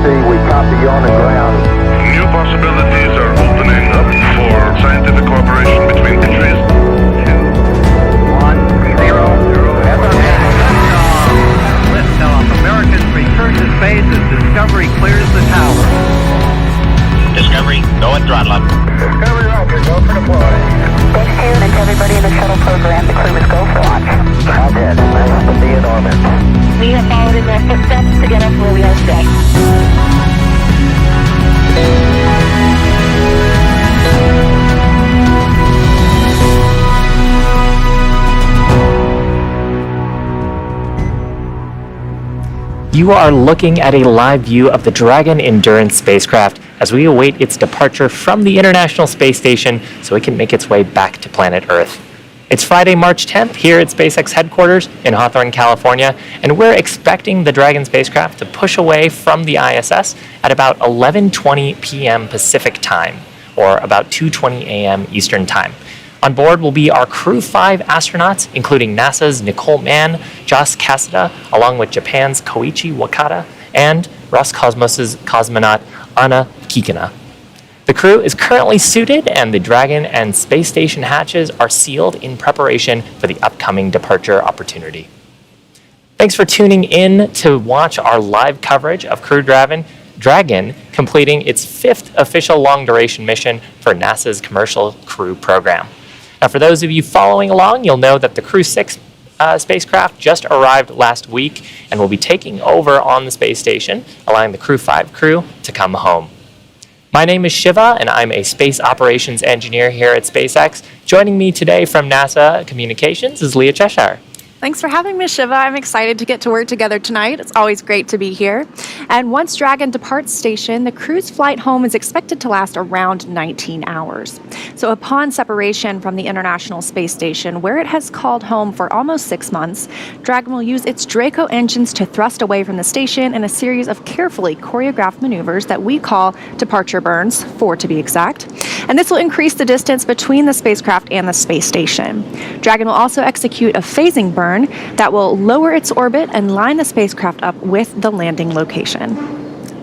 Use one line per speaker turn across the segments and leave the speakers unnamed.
see. We copy you on the ground.
New possibilities are opening up for scientific cooperation between countries.
2, 1, 0.
Liftoff. Americans return to space as Discovery clears the tower.
Discovery, go and throttle up.
Discovery Roger, go for deploy.
Thanks to you and to everybody in the shuttle program. The crew is go for launch.
Roger, nice to be in orbit.
We have followed in their footsteps to get us where we are today.
You are looking at a live view of the Dragon Endurance spacecraft as we await its departure from the International Space Station so it can make its way back to planet Earth. It's Friday, March 10th here at SpaceX headquarters in Hawthorne, California, and we're expecting the Dragon spacecraft to push away from the ISS at about 11:20 p.m. Pacific time, or about 2:20 a.m. Eastern time. On board will be our Crew-5 astronauts, including NASA's Nicole Mann, Josh Cassada, along with Japan's Koichi Wakata, and Roscosmos's cosmonaut Anna Kikina. The crew is currently suited, and the Dragon and space station hatches are sealed in preparation for the upcoming departure opportunity. Thanks for tuning in to watch our live coverage of Crew Dragon completing its 5th official long-duration mission for NASA's Commercial Crew program. Now, for those of you following along, you'll know that the Crew-6 spacecraft just arrived last week and will be taking over on the space station, allowing the Crew-5 crew to come home. My name is Shiva, and I'm a space operations engineer here at SpaceX. Joining me today from NASA Communications is Leah Cheshire.
Thanks for having me, Shiva. I'm excited to get to work together tonight. It's always great to be here. And once Dragon departs station, the crew's flight home is expected to last around 19 hours. So upon separation from the International Space Station, where it has called home for almost 6 months, Dragon will use its Draco engines to thrust away from the station in a series of carefully choreographed maneuvers that we call departure burns, 4 to be exact. And this will increase the distance between the spacecraft and the space station. Dragon will also execute a phasing burn that will lower its orbit and line the spacecraft up with the landing location.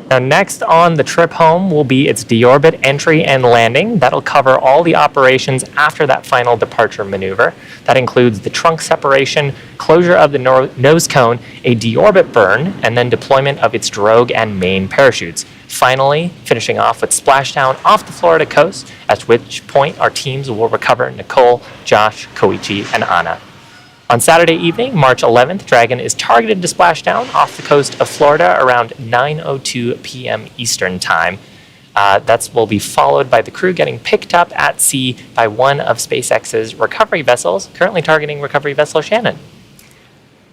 Now, next on the trip home will be its deorbit entry and landing. That'll cover all the operations after that final departure maneuver. That includes the trunk separation, closure of the nose cone, a deorbit burn, and then deployment of its drogue and main parachutes. Finally, finishing off with splashdown off the Florida coast, at which point our teams will recover Nicole, Josh, Koichi, and Anna. On Saturday evening, March 11th, Dragon is targeted to splash down off the coast of Florida around 9:02 p.m. Eastern Time. That will be followed by the crew getting picked up at sea by one of SpaceX's recovery vessels, currently targeting Recovery Vessel Shannon.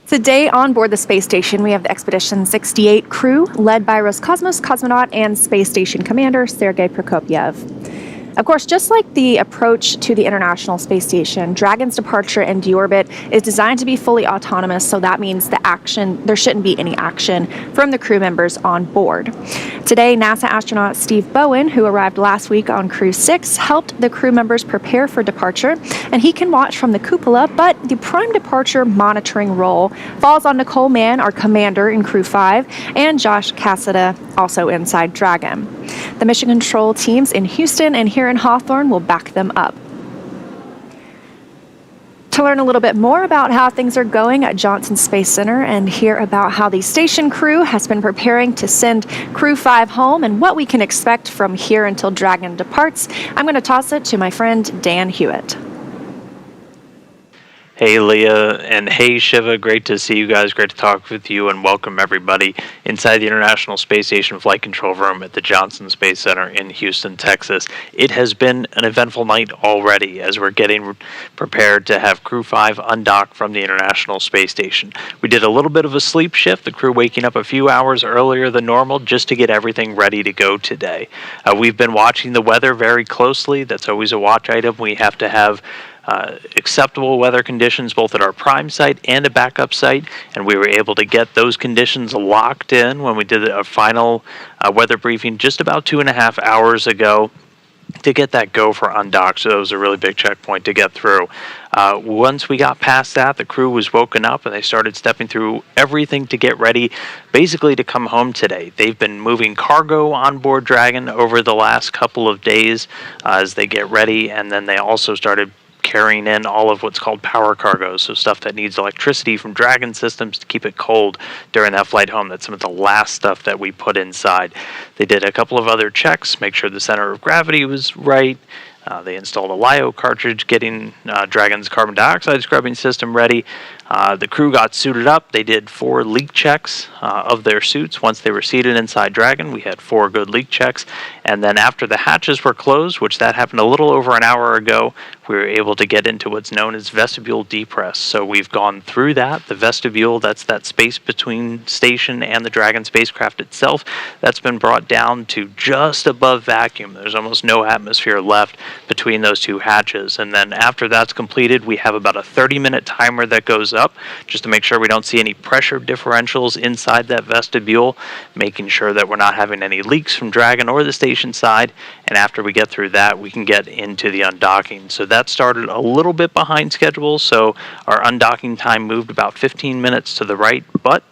Today on board the space station, we have the Expedition 68 crew, led by Roscosmos cosmonaut and space station commander Sergei Prokopyev. Of course, just like the approach to the International Space Station, Dragon's departure and deorbit is designed to be fully autonomous, so that means there shouldn't be any action from the crew members on board. Today, NASA astronaut Steve Bowen, who arrived last week on Crew-6, helped the crew members prepare for departure, and he can watch from the cupola, but the prime departure monitoring role falls on Nicole Mann, our commander in Crew-5, and Josh Cassada, also inside Dragon. The mission control teams in Houston and here in Hawthorne will back them up. To learn a little bit more about how things are going at Johnson Space Center and hear about how the station crew has been preparing to send Crew-5 home and what we can expect from here until Dragon departs, I'm going to toss it to my friend Dan Hewitt.
Hey Leah, and hey Shiva, great to see you guys, great to talk with you, and welcome everybody inside the International Space Station Flight Control Room at the Johnson Space Center in Houston, Texas. It has been an eventful night already as we're getting prepared to have Crew-5 undock from the International Space Station. We did a little bit of a sleep shift, the crew waking up a few hours earlier than normal just to get everything ready to go today. We've been watching the weather very closely. That's always a watch item. We have to have acceptable weather conditions both at our prime site and a backup site, and we were able to get those conditions locked in when we did a final weather briefing just about 2.5 hours ago to get that go for undock. So that was a really big checkpoint to get through. Once we got past that, the crew was woken up and they started stepping through everything to get ready, basically to come home today. They've been moving cargo on board Dragon over the last couple of days as they get ready, and then they also started carrying in all of what's called power cargo, so stuff that needs electricity from Dragon systems to keep it cold during that flight home. That's some of the last stuff that we put inside. They did a couple of other checks, make sure the center of gravity was right. They installed a LiO cartridge, getting Dragon's carbon dioxide scrubbing system ready. The crew got suited up. They did 4 leak checks of their suits. Once they were seated inside Dragon, we had 4 good leak checks. And then after the hatches were closed, which that happened a little over an hour ago, we were able to get into what's known as vestibule depress. So we've gone through that. The vestibule, that's that space between station and the Dragon spacecraft itself, that's been brought down to just above vacuum. There's almost no atmosphere left between those 2 hatches. And then after that's completed, we have about a 30-minute timer that goes up just to make sure we don't see any pressure differentials inside that vestibule, making sure that we're not having any leaks from Dragon or the station side. And after we get through that, we can get into the undocking. So that started a little bit behind schedule, so our undocking time moved about 15 minutes to the right, but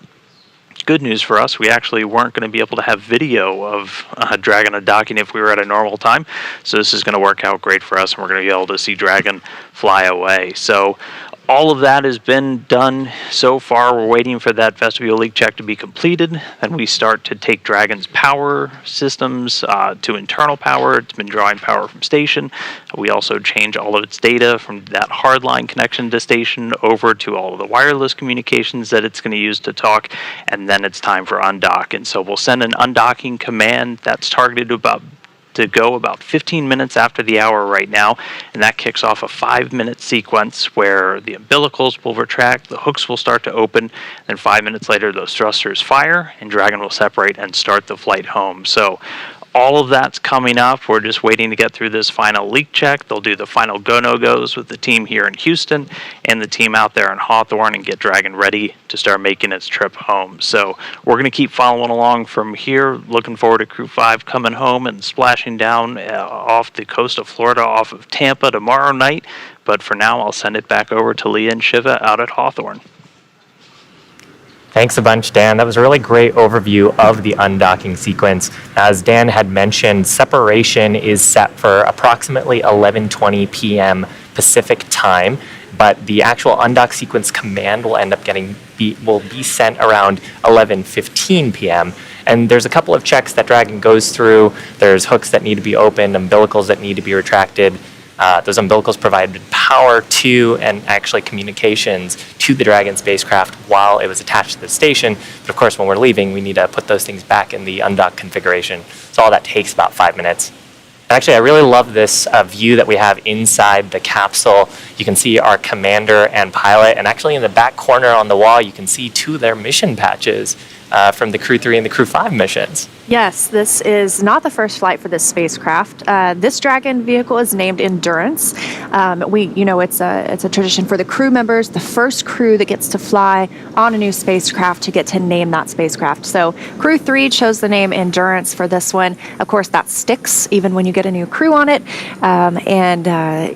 good news for us, we actually weren't going to be able to have video of Dragon undocking if we were at a normal time, so this is going to work out great for us, and we're going to be able to see Dragon fly away. So all of that has been done so far. We're waiting for that vestibule leak check to be completed. Then we start to take Dragon's power systems to internal power. It's been drawing power from station. We also change all of its data from that hardline connection to station over to all of the wireless communications that it's going to use to talk. And then it's time for undock. And so we'll send an undocking command that's targeted to go about 15 minutes after the hour right now, and that kicks off a 5-minute sequence where the umbilicals will retract, the hooks will start to open, and 5 minutes later those thrusters fire and Dragon will separate and start the flight home. So all of that's coming up. We're just waiting to get through this final leak check. They'll do the final go-no-goes with the team here in Houston and the team out there in Hawthorne and get Dragon ready to start making its trip home. So we're going to keep following along from here. Looking forward to Crew-5 coming home and splashing down off the coast of Florida, off of Tampa tomorrow night. But for now, I'll send it back over to Leah and Shiva out at Hawthorne.
Thanks a bunch, Dan. That was a really great overview of the undocking sequence. As Dan had mentioned, separation is set for approximately 11:20 p.m. Pacific time, but the actual undock sequence command will end up will be sent around 11:15 p.m. And there's a couple of checks that Dragon goes through. There's hooks that need to be opened, umbilicals that need to be retracted. Those umbilicals provided power to and actually communications to the Dragon spacecraft while it was attached to the station. But of course, when we're leaving, we need to put those things back in the undock configuration. So all that takes about 5 minutes. Actually, I really love this view that we have inside the capsule. You can see our commander and pilot, and actually in the back corner on the wall, you can see 2 of their mission patches from the Crew-3 and the Crew-5 missions.
Yes, this is not the first flight for this spacecraft. This Dragon vehicle is named Endurance. It's a tradition for the crew members, the first crew that gets to fly on a new spacecraft, to get to name that spacecraft. So Crew-3 chose the name Endurance for this one. Of course, that sticks even when you get a new crew on it.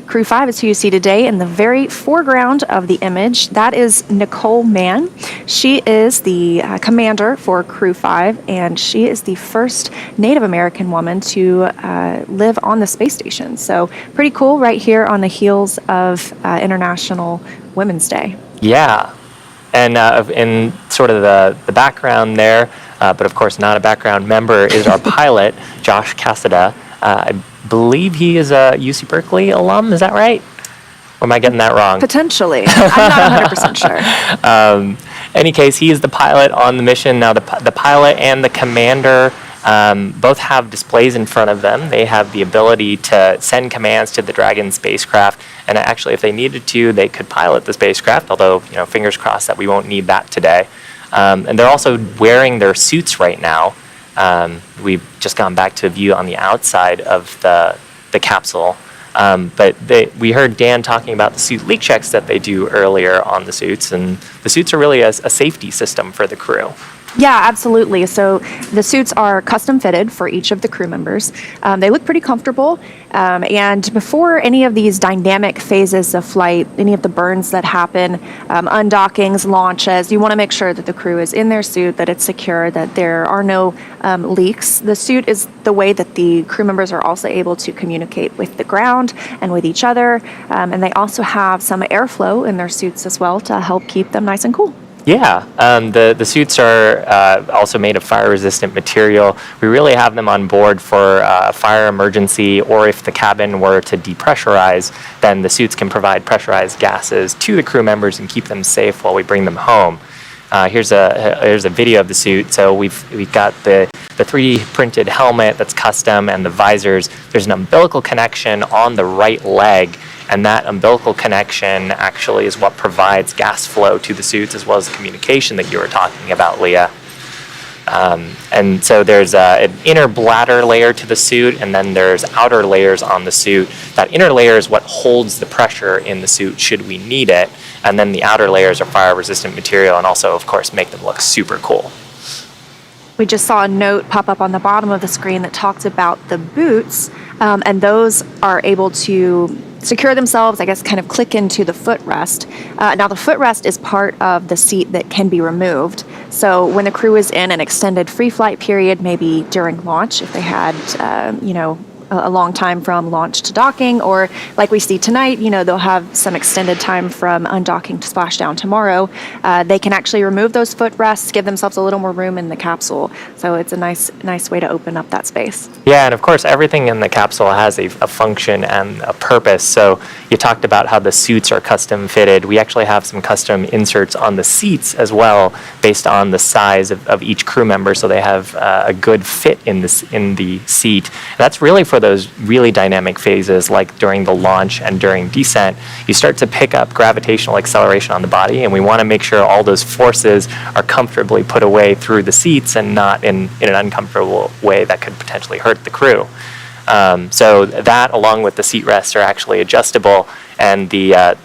Crew-5 is who you see today in the very foreground of the image. That is Nicole Mann. She is the commander for Crew-5, and she is the first Native American woman to live on the space station. So pretty cool, right here on the heels of International Women's Day.
Yeah, and in sort of the background there, but of course not a background member, is our pilot, Josh Cassada. I believe he is a UC Berkeley alum, is that right? Or am I getting that wrong?
Potentially. I'm not 100% sure.
Any case, he is the pilot on the mission. Now, the pilot and the commander both have displays in front of them. They have the ability to send commands to the Dragon spacecraft, and actually, if they needed to, they could pilot the spacecraft, although, fingers crossed that we won't need that today. And they're also wearing their suits right now. We've just gone back to a view on the outside of the capsule. But we heard Dan talking about the suit leak checks that they do earlier on the suits, and the suits are really a safety system for the crew.
Yeah, absolutely. So the suits are custom fitted for each of the crew members. They look pretty comfortable. And before any of these dynamic phases of flight, any of the burns that happen, undockings, launches, you want to make sure that the crew is in their suit, that it's secure, that there are no leaks. The suit is the way that the crew members are also able to communicate with the ground and with each other. And they also have some airflow in their suits as well to help keep them nice and cool.
Yeah, the suits are also made of fire-resistant material. We really have them on board for a fire emergency, or if the cabin were to depressurize, then the suits can provide pressurized gases to the crew members and keep them safe while we bring them home. Here's a video of the suit. So we've got the 3D printed helmet that's custom and the visors. There's an umbilical connection on the right leg, and that umbilical connection actually is what provides gas flow to the suits, as well as the communication that you were talking about, Leah. And so there's an inner bladder layer to the suit, and then there's outer layers on the suit. That inner layer is what holds the pressure in the suit should we need it, and then the outer layers are fire-resistant material and also, of course, make them look super cool.
We just saw a note pop up on the bottom of the screen that talked about the boots, and those are able to secure themselves, I guess, kind of click into the footrest. Now, the footrest is part of the seat that can be removed. So when the crew is in an extended free flight period, maybe during launch, if they had, a long time from launch to docking, or like we see tonight, they'll have some extended time from undocking to splashdown tomorrow. They can actually remove those footrests, give themselves a little more room in the capsule. So it's a nice way to open up that space.
Yeah, and of course, everything in the capsule has a function and a purpose. So you talked about how the suits are custom fitted. We actually have some custom inserts on the seats as well, based on the size of each crew member, so they have a good fit in the seat. And that's really for those really dynamic phases, like during the launch and during descent. You start to pick up gravitational acceleration on the body, and we want to make sure all those forces are comfortably put away through the seats and not in an uncomfortable way that could potentially hurt the crew. So that, along with the seat rests, are actually adjustable, and there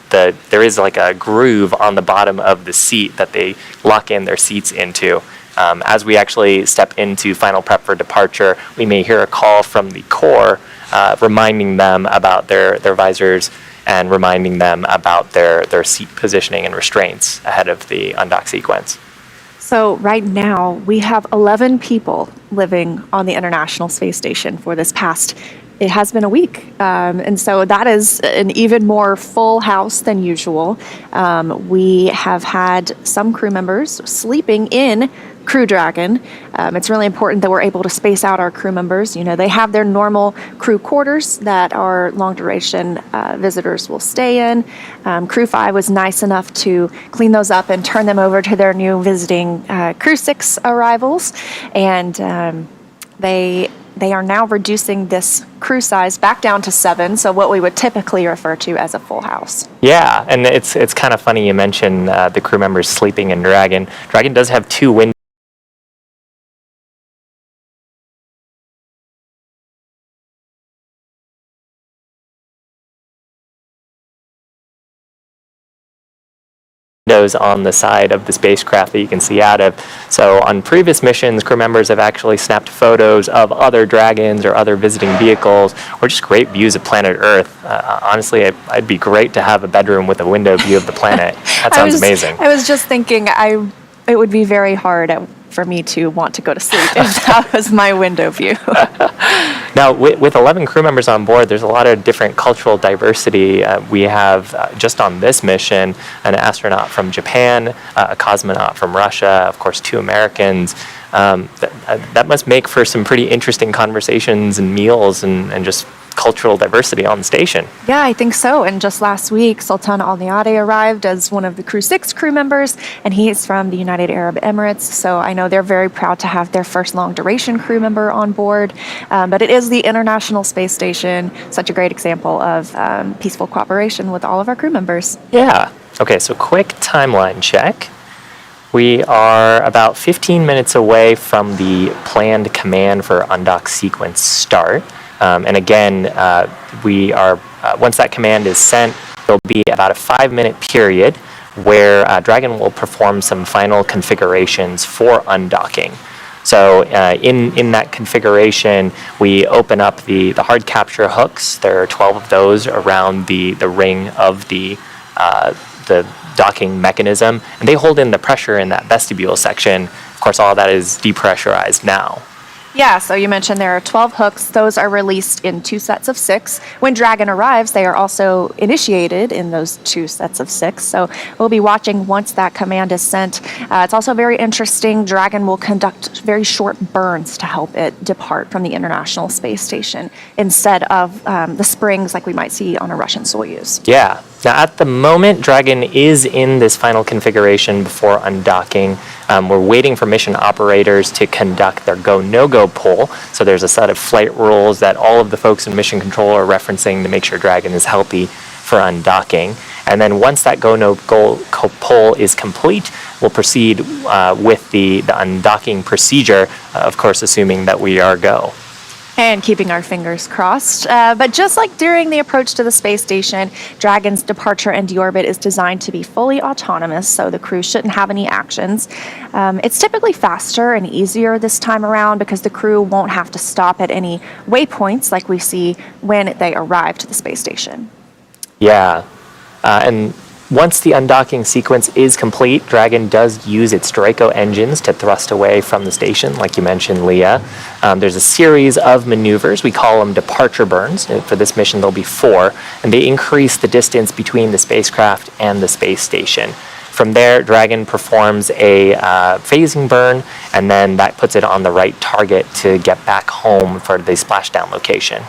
is like a groove on the bottom of the seat that they lock in their seats into. As we actually step into final prep for departure, we may hear a call from the core reminding them about their visors and reminding them about their seat positioning and restraints ahead of the undock sequence.
So right now, we have 11 people living on the International Space Station for this past, it has been a week. And so that is an even more full house than usual. We have had some crew members sleeping in Crew Dragon. It's really important that we're able to space out our crew members. They have their normal crew quarters that our long duration visitors will stay in. Crew-5 was nice enough to clean those up and turn them over to their new visiting Crew-6 arrivals. And they are now reducing this crew size back down to 7, so what we would typically refer to as a full house.
Yeah, and it's kind of funny you mention the crew members sleeping in Dragon. Dragon does have 2 windows on the side of the spacecraft that you can see out of. So on previous missions, crew members have actually snapped photos of other Dragons or other visiting vehicles, or just great views of planet Earth. Honestly, it'd be great to have a bedroom with a window view of the planet. That sounds amazing.
I was just thinking it would be very hard for me to want to go to sleep if that was my window view.
Now, with 11 crew members on board, there's a lot of different cultural diversity. We have, just on this mission, an astronaut from Japan, a cosmonaut from Russia, of course, 2 Americans. That must make for some pretty interesting conversations and meals and just cultural diversity on the station.
Yeah, I think so. And just last week, Sultan Al Niadi arrived as one of the Crew-6 crew members, and he is from the United Arab Emirates. So I know they're very proud to have their first long-duration crew member on board. But it is the International Space Station, such a great example of peaceful cooperation with all of our crew members.
Yeah. Okay, so quick timeline check. We are about 15 minutes away from the planned command for undock sequence start. And again, we are once that command is sent, there'll be about a 5-minute period where Dragon will perform some final configurations for undocking. So in that configuration, we open up the hard capture hooks. There are 12 of those around the ring of the docking mechanism, and they hold in the pressure in that vestibule section. Of course, all of that is depressurized now.
Yeah, so you mentioned there are 12 hooks. Those are released in 2 sets of 6. When Dragon arrives, they are also initiated in those 2 sets of 6. So we'll be watching once that command is sent. It's also very interesting. Dragon will conduct very short burns to help it depart from the International Space Station instead of the springs like we might see on a Russian Soyuz.
Yeah. Now, at the moment, Dragon is in this final configuration before undocking. We're waiting for mission operators to conduct their go, no-go poll. So there's a set of flight rules that all of the folks in mission control are referencing to make sure Dragon is healthy for undocking. And then once that go, no-go poll is complete, we'll proceed with the undocking procedure, of course, assuming that we are go.
And keeping our fingers crossed. But just like during the approach to the space station, Dragon's departure and deorbit is designed to be fully autonomous, so the crew shouldn't have any actions. It's typically faster and easier this time around because the crew won't have to stop at any waypoints like we see when they arrive to the space station.
Yeah. And once the undocking sequence is complete, Dragon does use its Draco engines to thrust away from the station, like you mentioned, Leah. There's a series of maneuvers. We call them departure burns. For this mission, there'll be 4, and they increase the distance between the spacecraft and the space station. From there, Dragon performs a phasing burn, and then that puts it on the right target to get back home for the splashdown location.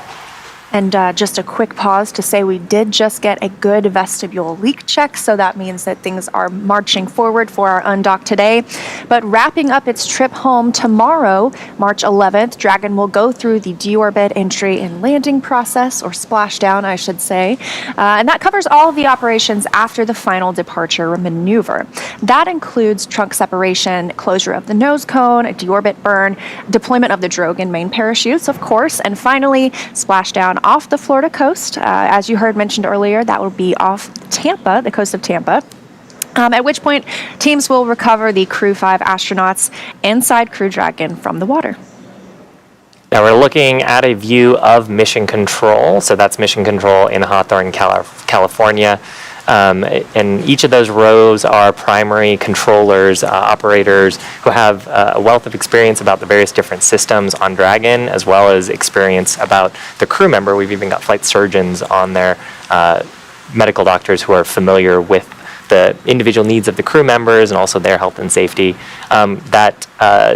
And just a quick pause to say we did just get a good vestibule leak check, so that means that things are marching forward for our undock today. But wrapping up its trip home tomorrow, March 11th, Dragon will go through the deorbit entry and landing process, or splashdown, I should say. And that covers all of the operations after the final departure maneuver. That includes trunk separation, closure of the nose cone, a deorbit burn, deployment of the drogue main parachutes, of course, and finally, splashdown off the Florida coast. As you heard mentioned earlier, that will be off Tampa, the coast of Tampa. At which point, teams will recover the Crew-5 astronauts inside Crew Dragon from the water.
Now we're looking at a view of mission control. So that's mission control in Hawthorne, California. And each of those rows are primary controllers, operators who have a wealth of experience about the various different systems on Dragon, as well as experience about the crew member. We've even got flight surgeons on there, medical doctors who are familiar with the individual needs of the crew members and also their health and safety. That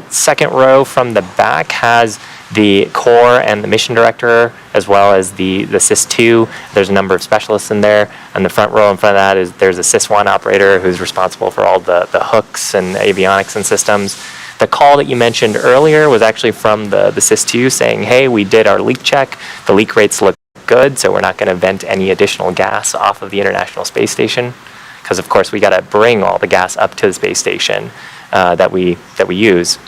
second row from the back has the core and the mission director, as well as the SIS-2. There's a number of specialists in there. And the front row in front of that there's a SIS-1 operator who's responsible for all the hooks and avionics and systems. The call that you mentioned earlier was actually from the SIS-2 saying, hey, we did our leak check. The leak rates look good, so we're not going to vent any additional gas off of the International Space Station. Because, of course, we got to bring all the gas up to the space station that we use.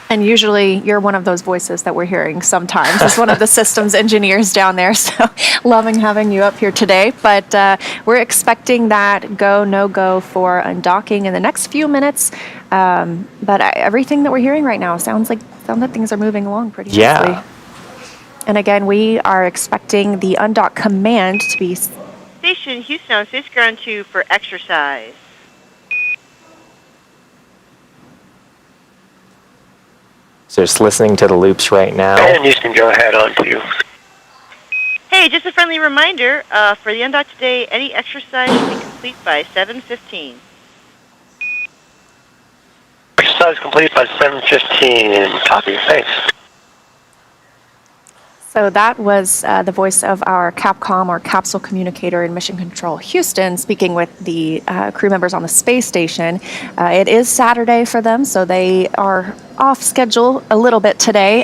And usually you're one of those voices that we're hearing sometimes as one of the systems engineers down there. So loving having you up here today. But we're expecting that go, no go for undocking in the next few minutes. But everything that we're hearing right now sounds like things are moving along pretty nicely.
Yeah.
And again, we are expecting the undock command to be...
Station Houston on Space Ground 2 for exercise.
So just listening to the loops right now.
And Houston, go ahead on 2.
Hey, just a friendly reminder, for the undock today, any exercise should be complete by 7:15.
Exercise complete by 7:15. Copy, thanks.
So that was the voice of our Capcom, or capsule communicator in Mission Control Houston, speaking with the crew members on the space station. It is Saturday for them, so they are off schedule a little bit today.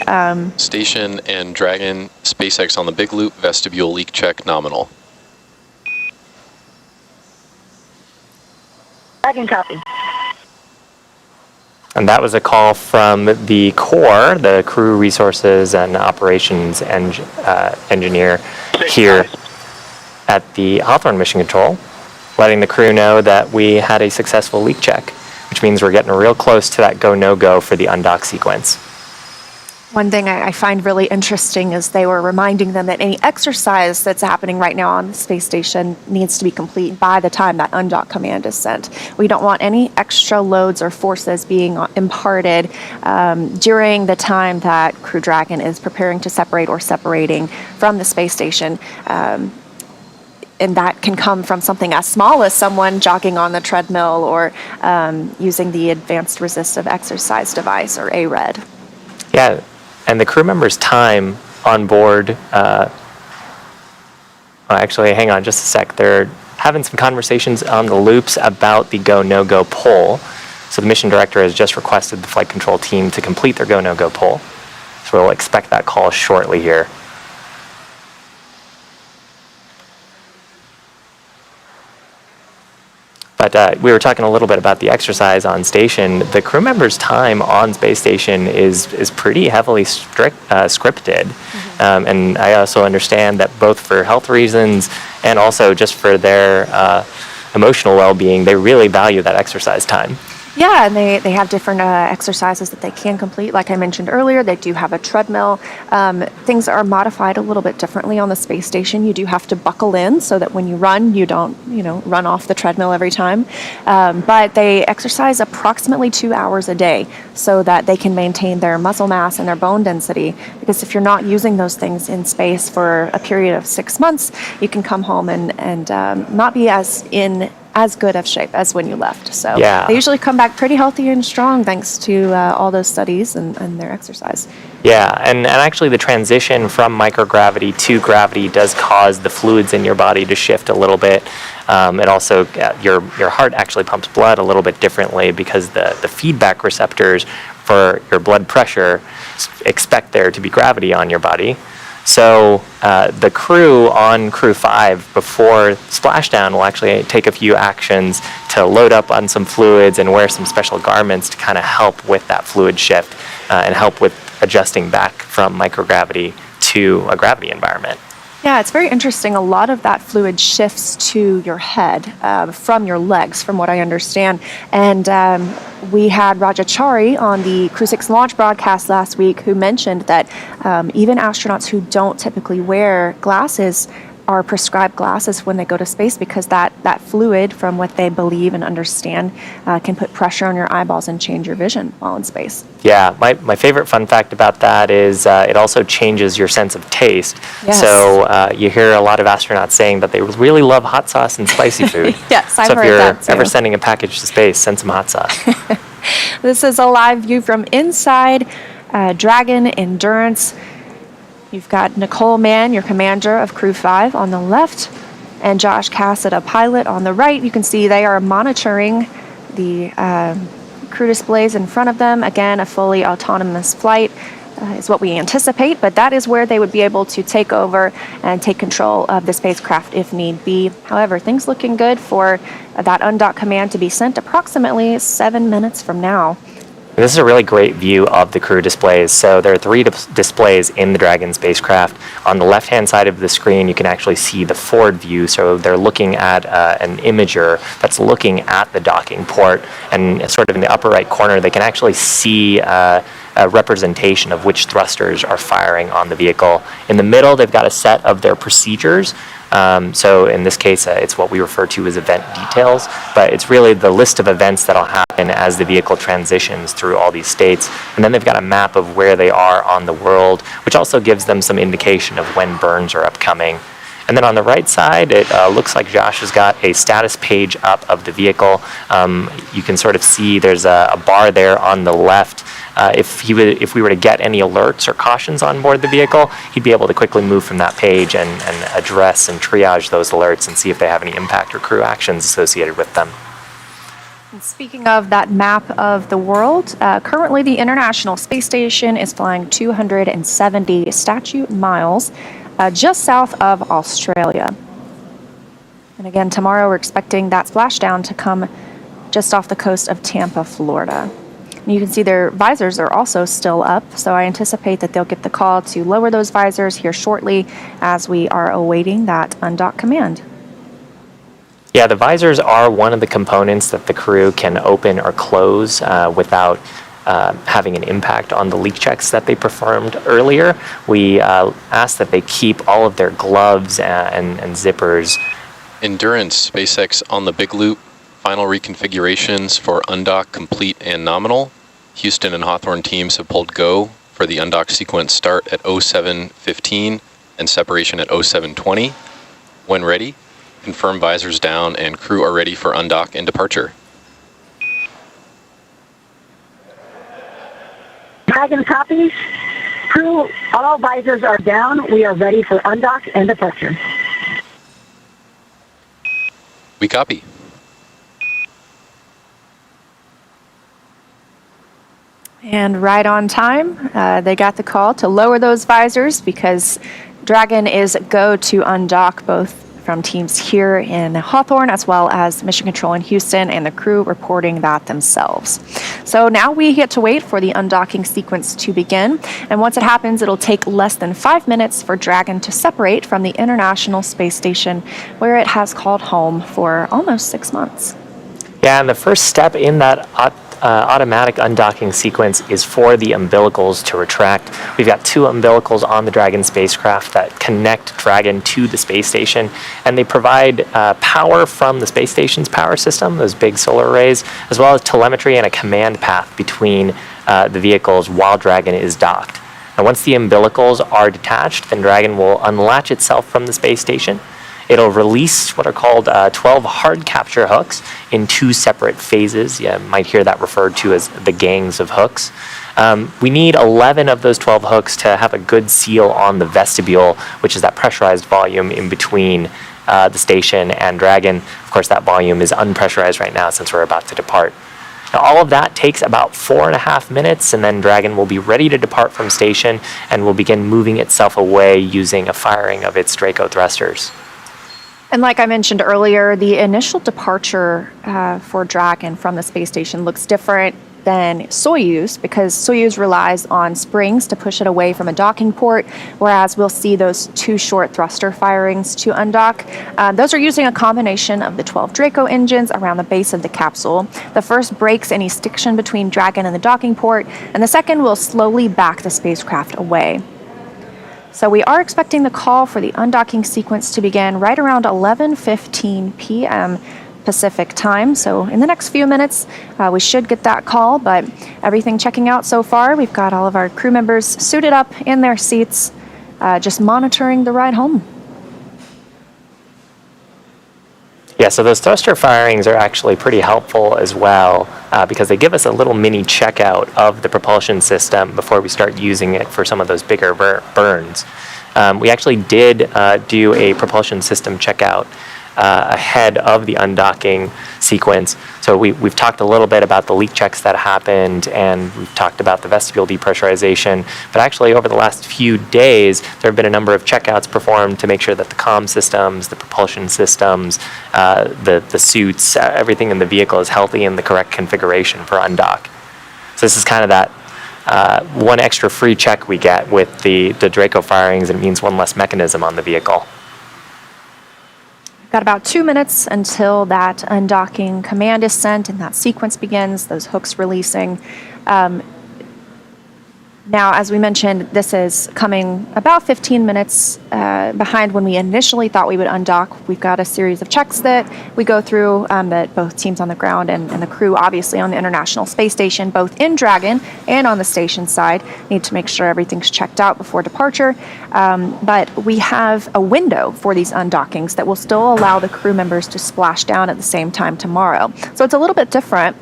Station and Dragon, SpaceX on the big loop, vestibule leak check nominal.
Dragon copy.
And that was a call from the core, the crew resources and operations engineer here at the Hawthorne Mission Control, letting the crew know that we had a successful leak check, which means we're getting real close to that go, no-go for the undock sequence.
One thing I find really interesting is they were reminding them that any exercise that's happening right now on the space station needs to be complete by the time that undock command is sent. We don't want any extra loads or forces being imparted during the time that Crew Dragon is preparing to separate or separating from the space station. And that can come from something as small as someone jogging on the treadmill or using the Advanced Resistive Exercise Device, or ARED.
Yeah. And the crew members' time on board, actually, hang on just a sec. They're having some conversations on the loops about the go, no-go poll. So the mission director has just requested the flight control team to complete their go, no-go poll. So we'll expect that call shortly here. But we were talking a little bit about the exercise on station. The crew members' time on space station is pretty heavily scripted. And I also understand that both for health reasons and also just for their emotional well-being, they really value that exercise time.
Yeah, and they have different exercises that they can complete. Like I mentioned earlier, they do have a treadmill. Things are modified a little bit differently on the space station. You do have to buckle in so that when you run, you don't, run off the treadmill every time. But they exercise approximately 2 hours a day so that they can maintain their muscle mass and their bone density. Because if you're not using those things in space for a period of 6 months, you can come home and not be as good of shape as when you left. So they usually come back pretty healthy and strong thanks to all those studies and their exercise.
Yeah, and actually the transition from microgravity to gravity does cause the fluids in your body to shift a little bit. It also, your heart actually pumps blood a little bit differently because the feedback receptors for your blood pressure expect there to be gravity on your body. So the crew on Crew-5 before splashdown will actually take a few actions to load up on some fluids and wear some special garments to kind of help with that fluid shift and help with adjusting back from microgravity to a gravity environment.
Yeah, it's very interesting. A lot of that fluid shifts to your head from your legs, from what I understand. And we had Rajachari on the Crew-6 launch broadcast last week who mentioned that even astronauts who don't typically wear glasses are prescribed glasses when they go to space because that fluid, from what they believe and understand, can put pressure on your eyeballs and change your vision while in space.
Yeah, my favorite fun fact about that is it also changes your sense of taste.
Yes.
So you hear a lot of astronauts saying that they really love hot sauce and spicy food.
Yes, I've
heard that.
So
if you're ever sending a package to space, send some hot sauce.
This is a live view from inside Dragon Endurance. You've got Nicole Mann, your commander of Crew-5, on the left, and Josh Cassett, a pilot, on the right. You can see they are monitoring the crew displays in front of them. Again, a fully autonomous flight is what we anticipate, but that is where they would be able to take over and take control of the spacecraft if need be. However, things looking good for that undock command to be sent approximately 7 minutes from now.
This is a really great view of the crew displays. So there are 3 displays in the Dragon spacecraft. On the left-hand side of the screen, you can actually see the forward view. So they're looking at an imager that's looking at the docking port. And sort of in the upper right corner, they can actually see a representation of which thrusters are firing on the vehicle. In the middle, they've got a set of their procedures. So in this case, it's what we refer to as event details, but it's really the list of events that'll happen as the vehicle transitions through all these states. And then they've got a map of where they are on the world, which also gives them some indication of when burns are upcoming. And then on the right side, it looks like Josh has got a status page up of the vehicle. You can sort of see there's a bar there on the left. If we were to get any alerts or cautions on board the vehicle, he'd be able to quickly move from that page and address and triage those alerts and see if they have any impact or crew actions associated with them.
And speaking of that map of the world, currently the International Space Station is flying 270 statute miles just south of Australia. And again, tomorrow we're expecting that splashdown to come just off the coast of Tampa, Florida. And you can see their visors are also still up, so I anticipate that they'll get the call to lower those visors here shortly as we are awaiting that undock command.
Yeah, the visors are one of the components that the crew can open or close without having an impact on the leak checks that they performed earlier. We asked that they keep all of their gloves and zippers.
Endurance, SpaceX on the Big Loop, final reconfigurations for undock complete and nominal. Houston and Hawthorne teams have pulled go for the undock sequence start at 07:15 and separation at 07:20. When ready, confirm visors down and crew are ready for undock and departure.
Dragon copies. Crew, all visors are down. We are ready for undock and departure.
We copy.
And right on time, they got the call to lower those visors because Dragon is go to undock both from teams here in Hawthorne as well as Mission Control in Houston, and the crew reporting that themselves. So now we get to wait for the undocking sequence to begin, and once it happens, it'll take less than 5 minutes for Dragon to separate from the International Space Station, where it has called home for almost 6 months.
Yeah, and the first step in that automatic undocking sequence is for the umbilicals to retract. We've got 2 umbilicals on the Dragon spacecraft that connect Dragon to the space station, and they provide power from the space station's power system, those big solar arrays, as well as telemetry and a command path between the vehicles while Dragon is docked. And once the umbilicals are detached, then Dragon will unlatch itself from the space station. It'll release what are called 12 hard capture hooks in 2 separate phases. You might hear that referred to as the gangs of hooks. We need 11 of those 12 hooks to have a good seal on the vestibule, which is that pressurized volume in between the station and Dragon. Of course, that volume is unpressurized right now since we're about to depart. Now, all of that takes about 4.5 minutes, and then Dragon will be ready to depart from station and will begin moving itself away using a firing of its Draco thrusters.
And like I mentioned earlier, the initial departure for Dragon from the space station looks different than Soyuz, because Soyuz relies on springs to push it away from a docking port, whereas we'll see those 2 short thruster firings to undock. Those are using a combination of the 12 Draco engines around the base of the capsule. The first breaks any stiction between Dragon and the docking port, and the second will slowly back the spacecraft away. So we are expecting the call for the undocking sequence to begin right around 11:15 p.m. Pacific time. So in the next few minutes, we should get that call, but everything checking out so far. We've got all of our crew members suited up in their seats, just monitoring the ride home.
Yeah, so those thruster firings are actually pretty helpful as well because they give us a little mini checkout of the propulsion system before we start using it for some of those bigger burns. We actually did do a propulsion system checkout ahead of the undocking sequence. So we've talked a little bit about the leak checks that happened, and we've talked about the vestibule depressurization. But actually, over the last few days, there have been a number of checkouts performed to make sure that the comm systems, the propulsion systems, the suits, everything in the vehicle is healthy in the correct configuration for undock. So this is kind of that one extra free check we get with the Draco firings, and it means one less mechanism on the vehicle.
Got about 2 minutes until that undocking command is sent and that sequence begins, those hooks releasing. Now, as we mentioned, this is coming about 15 minutes behind when we initially thought we would undock. We've got a series of checks that we go through that both teams on the ground and the crew, obviously on the International Space Station, both in Dragon and on the station side, need to make sure everything's checked out before departure. But we have a window for these undockings that will still allow the crew members to splash down at the same time tomorrow. So it's a little bit different.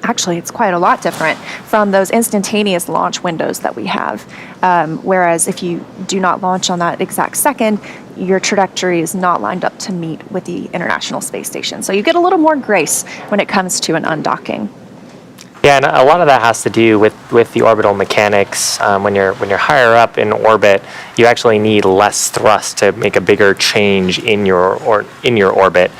Actually, it's quite a lot different from those instantaneous launch windows that we have. Whereas if you do not launch on that exact second, your trajectory is not lined up to meet with the International Space Station. So you get a little more grace when it comes to an undocking.
Yeah, and a lot of that has to do with the orbital mechanics. When you're higher up in orbit, you actually need less thrust to make a bigger change in your orbit.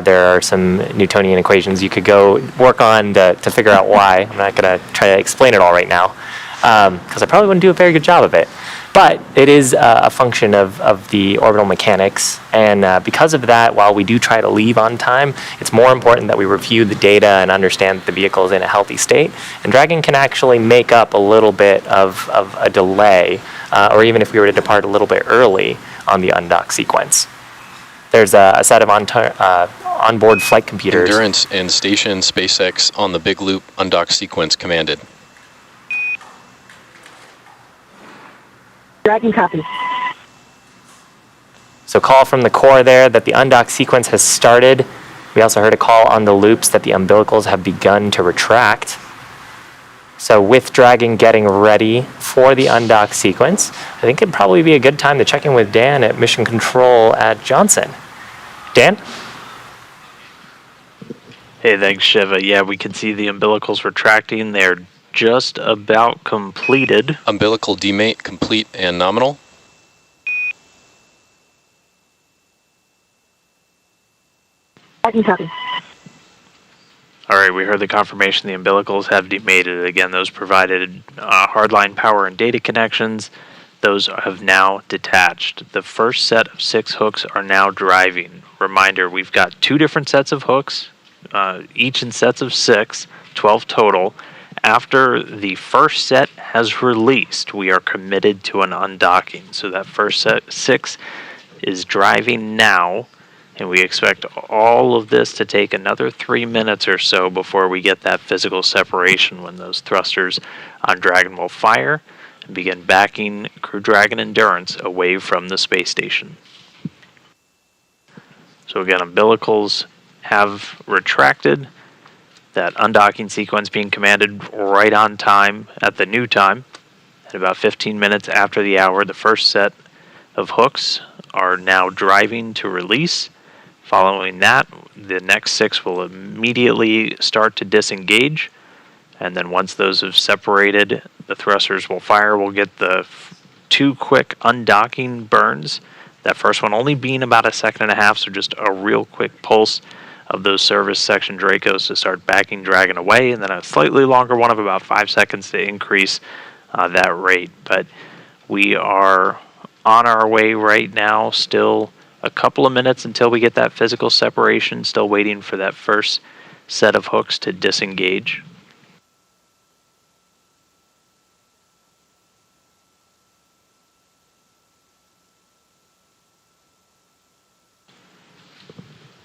There are some Newtonian equations you could go work on to figure out why. I'm not going to try to explain it all right now because I probably wouldn't do a very good job of it. But it is a function of the orbital mechanics, and because of that, while we do try to leave on time, it's more important that we review the data and understand that the vehicle is in a healthy state. And Dragon can actually make up a little bit of a delay, or even if we were to depart a little bit early on the undock sequence. There's a set of onboard flight computers.
Endurance and Station SpaceX on the Big Loop undock sequence commanded.
Dragon copy.
So call from the core there that the undock sequence has started. We also heard a call on the loops that the umbilicals have begun to retract. So with Dragon getting ready for the undock sequence, I think it'd probably be a good time to check in with Dan at Mission Control at Johnson. Dan?
Hey, thanks, Shiva. Yeah, we can see the umbilicals retracting. They're just about completed.
Umbilical demate complete and nominal.
Dragon copy.
All right, we heard the confirmation the umbilicals have demated. Again, those provided hardline power and data connections. Those have now detached. The first set of 6 hooks are now driving. Reminder, we've got 2 different sets of hooks, each in sets of 6, 12 total. After the first set has released, we are committed to an undocking. So that first set, 6, is driving now, and we expect all of this to take another 3 minutes or so before we get that physical separation, when those thrusters on Dragon will fire and begin backing Crew Dragon Endurance away from the space station. So again, umbilicals have retracted. That undocking sequence being commanded right on time at the new time. At about 15 minutes after the hour, the first set of hooks are now driving to release. Following that, the next 6 will immediately start to disengage. And then once those have separated, the thrusters will fire. We'll get the 2 quick undocking burns. That first one only being about 1.5 seconds, so just a real quick pulse of those service section Dracos to start backing Dragon away, and then a slightly longer one of about 5 seconds to increase that rate. But we are on our way right now, still a couple of minutes until we get that physical separation, still waiting for that first set of hooks to disengage.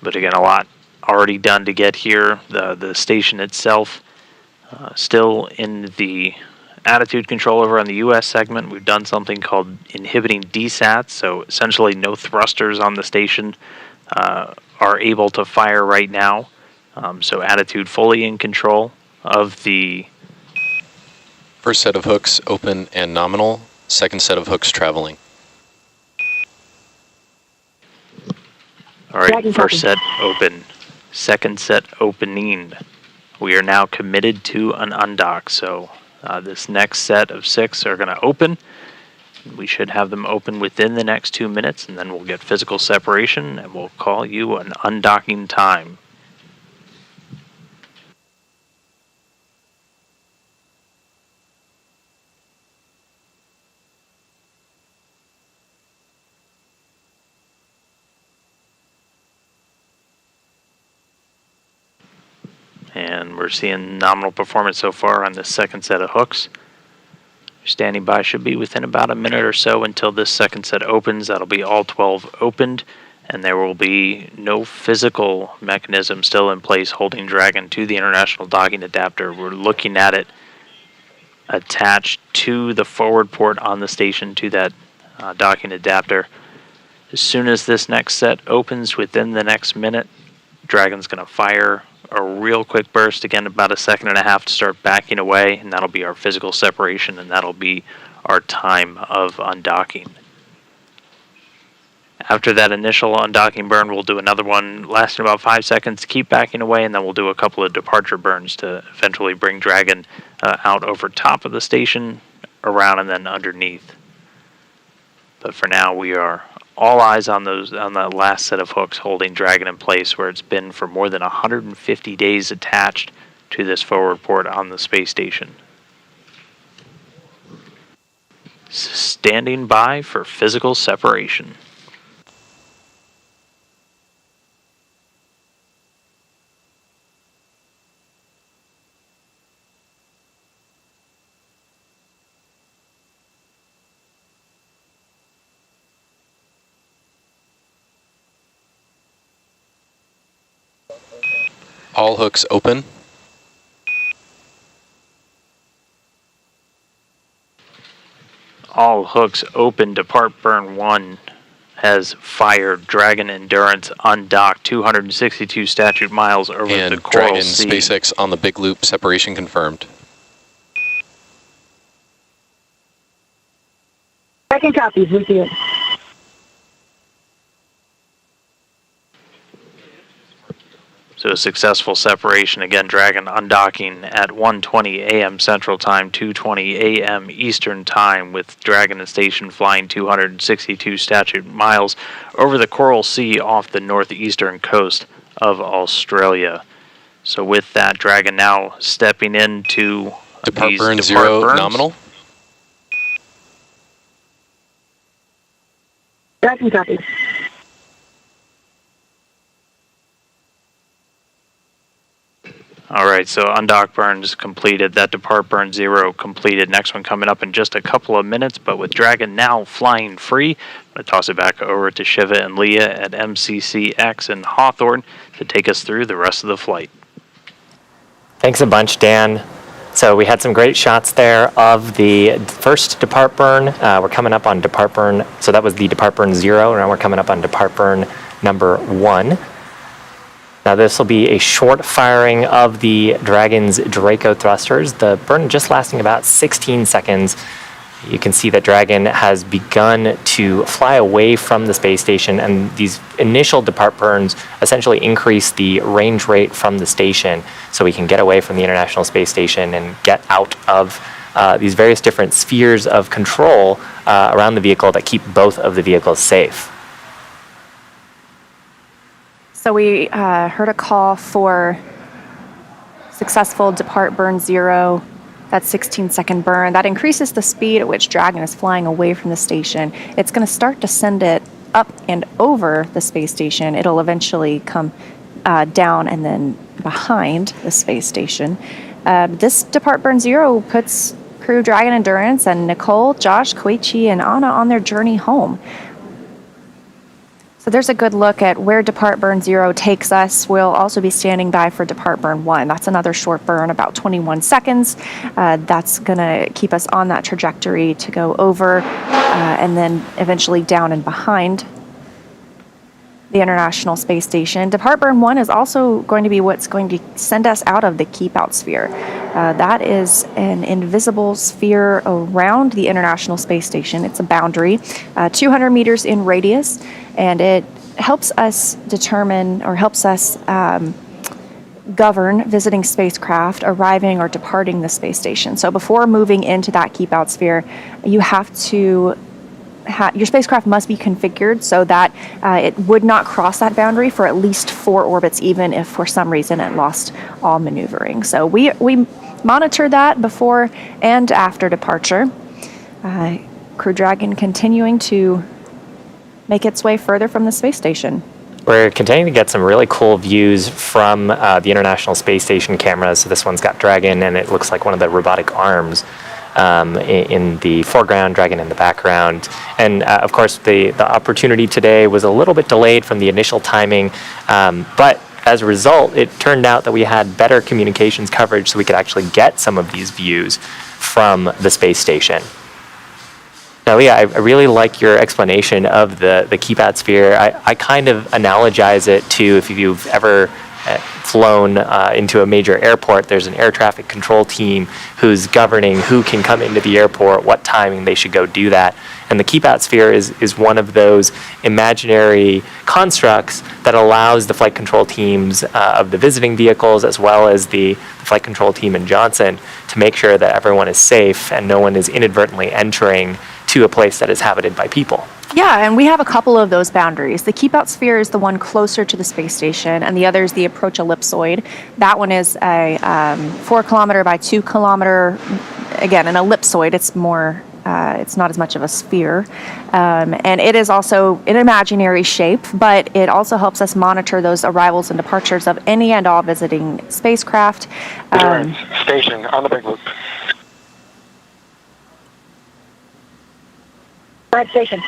But again, a lot already done to get here. The station itself still in the attitude control over on the US segment. We've done something called inhibiting desats, so essentially no thrusters on the station are able to fire right now. So attitude fully in control of the
First set of hooks open and nominal. Second set of hooks traveling.
All right, first set open, second set opening. We are now committed to an undock, so this next set of 6 are going to open. We should have them open within the next 2 minutes, and then we'll get physical separation, and we'll call you an undocking time. And we're seeing nominal performance so far on the second set of hooks. Standing by should be within about a minute or so until this second set opens. That'll be all 12 opened, and there will be no physical mechanism still in place holding Dragon to the international docking adapter. We're looking at it attached to the forward port on the station to that docking adapter. As soon as this next set opens within the next minute, Dragon's going to fire a real quick burst, again about 1.5 seconds to start backing away, and that'll be our physical separation, and that'll be our time of undocking. After that initial undocking burn, we'll do another one lasting about 5 seconds to keep backing away, and then we'll do a couple of departure burns to eventually bring Dragon out over top of the station, around, and then underneath. But for now, we are all eyes on that last set of hooks holding Dragon in place, where it's been for more than 150 days attached to this forward port on the space station. standing by for physical separation.
All hooks open.
All hooks open. Depart burn 1 has fired. Dragon Endurance undocked 262 statute miles over
And
the Coral
Dragon
Sea.
SpaceX on the big loop, separation confirmed.
Second copies with you.
So a successful separation. Again, Dragon undocking at 1:20 a.m. Central Time, 2:20 a.m. Eastern Time, with Dragon and station flying 262 statute miles over the Coral Sea off the northeastern coast of Australia. So with that, Dragon now stepping into
Depart
these
burn
depart
0
burns.
nominal.
Second copies.
All right, so undock burns completed. That depart burn 0 completed. Next one coming up in just a couple of minutes, but with Dragon now flying free, I'm going to toss it back over to Shiva and Leah at MCCX and Hawthorne to take us through the rest of the flight.
Thanks a bunch, Dan. So we had some great shots there of the first depart burn. We're coming up on depart burn. So that was the depart burn 0. Now we're coming up on depart burn number 1. Now this will be a short firing of the Dragon's Draco thrusters. The burn just lasting about 16 seconds. You can see that Dragon has begun to fly away from the space station, and these initial depart burns essentially increase the range rate from the station, so we can get away from the International Space Station and get out of these various different spheres of control around the vehicle that keep both of the vehicles safe.
So we heard a call for successful depart burn 0. That 16-second burn. That increases the speed at which Dragon is flying away from the station. It's going to start to send it up and over the space station. It'll eventually come down and then behind the space station. This depart burn 0 puts crew Dragon Endurance and Nicole, Josh, Koichi, and Anna on their journey home. So there's a good look at where depart burn 0 takes us. We'll also be standing by for depart burn 1. That's another short burn, about 21 seconds. That's going to keep us on that trajectory to go over and then eventually down and behind the International Space Station. Depart burn 1 is also going to be what's going to send us out of the keep out sphere. That is an invisible sphere around the International Space Station. It's a boundary, 200 meters in radius, and it helps us determine, or helps us govern visiting spacecraft arriving or departing the space station. So before moving into that keep out sphere, you have to your spacecraft must be configured so that it would not cross that boundary for at least 4 orbits, even if for some reason it lost all maneuvering. So we monitor that before and after departure. Crew Dragon continuing to make its way further from the space station.
We're continuing to get some really cool views from the International Space Station cameras. So this one's got Dragon, and it looks like one of the robotic arms in the foreground, Dragon in the background. And of course, the opportunity today was a little bit delayed from the initial timing, but as a result, it turned out that we had better communications coverage, so we could actually get some of these views from the space station. Now, Leah, I really like your explanation of the keep out sphere. I kind of analogize it to if you've ever flown into a major airport, there's an air traffic control team who's governing who can come into the airport, what timing they should go do that. And the keep out sphere is one of those imaginary constructs that allows the flight control teams of the visiting vehicles, as well as the flight control team in Johnson, to make sure that everyone is safe and no one is inadvertently entering to a place that is habited by people.
Yeah, and we have a couple of those boundaries. The keep out sphere is the one closer to the space station, and the other is the approach ellipsoid. That one is a 4 kilometer by 2 kilometer, again, an ellipsoid. It's more It's not as much of a sphere. And it is also an imaginary shape, but it also helps us monitor those arrivals and departures of any and all visiting spacecraft.
Station on the big loop.
Right station.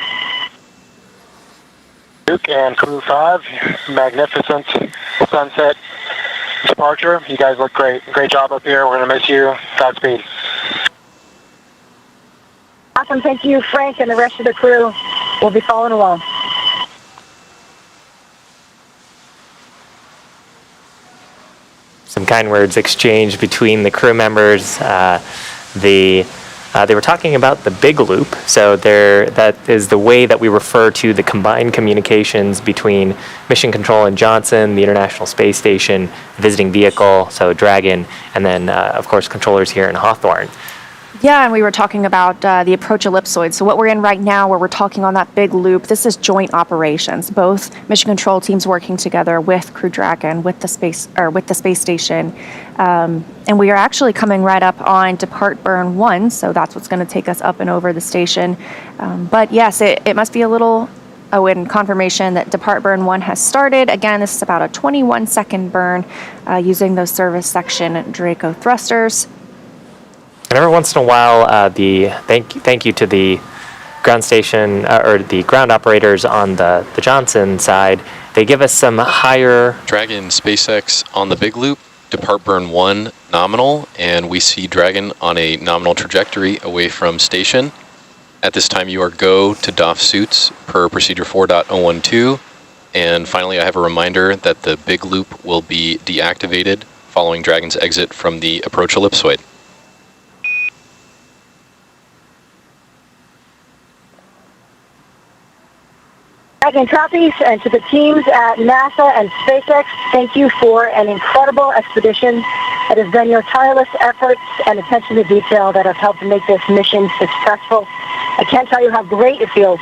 Duke and Crew-5, magnificent sunset departure. You guys look great. Great job up here. We're going to miss you. Godspeed.
Awesome. Thank you, Frank, and the rest of the crew. We'll be following along.
Some kind words exchanged between the crew members. They were talking about the big loop. So that is the way that we refer to the combined communications between Mission Control in Johnson, the International Space Station, visiting vehicle, so Dragon, and then, of course, controllers here in Hawthorne.
Yeah, and we were talking about the approach ellipsoid. So what we're in right now, where we're talking on that big loop, this is joint operations. Both mission control teams working together with Crew Dragon, with the space station, and we are actually coming right up on Depart Burn 1. So that's what's going to take us up and over the station. But yes, it must be a little. Oh, and confirmation that Depart Burn 1 has started. Again, this is about a 21-second burn using those service section Draco thrusters.
And every once in a while, thank you to the ground station or the ground operators on the Johnson side. They give us some higher.
Dragon SpaceX on the big loop, Depart Burn 1 nominal, and we see Dragon on a nominal trajectory away from station. At this time, you are go to doff suits per procedure 4.012. And finally, I have a reminder that the big loop will be deactivated following Dragon's exit from the approach ellipsoid.
Dragon copies, and to the teams at NASA and SpaceX, thank you for an incredible expedition. It has been your tireless efforts and attention to detail that have helped make this mission successful. I can't tell you how great it feels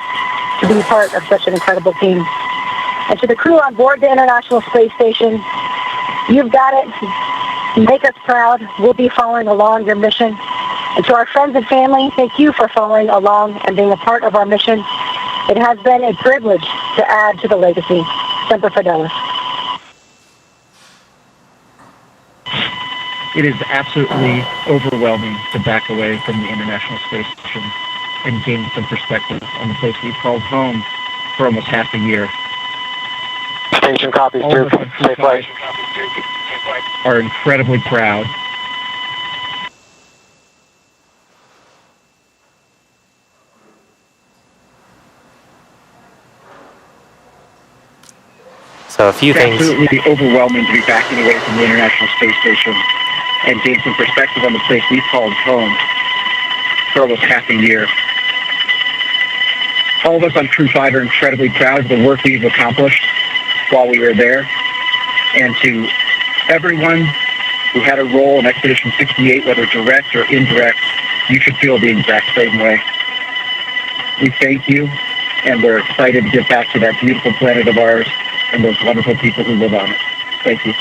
to be part of such an incredible team. And to the crew on board the International Space Station, you've got it. Make us proud. We'll be following along your mission. And to our friends and family, thank you for following along and being a part of our mission. It has been a privilege to add to the legacy. Semper Fidelis.
It is absolutely overwhelming to back away from the International Space Station and gain some perspective on the place we've called home for almost half a year.
Station copies, Duke. Safe flight.
Are incredibly proud.
So a few things.
Absolutely overwhelming to be backing away from the International Space Station and gain some perspective on the place we've called home for almost half a year. All of us on Crew-5 are incredibly proud of the work we've accomplished while we were there. And to everyone who had a role in Expedition 68, whether direct or indirect, you should feel the exact same way. We thank you, and we're excited to get back to that beautiful planet of ours and those wonderful people who live on it. Thank you.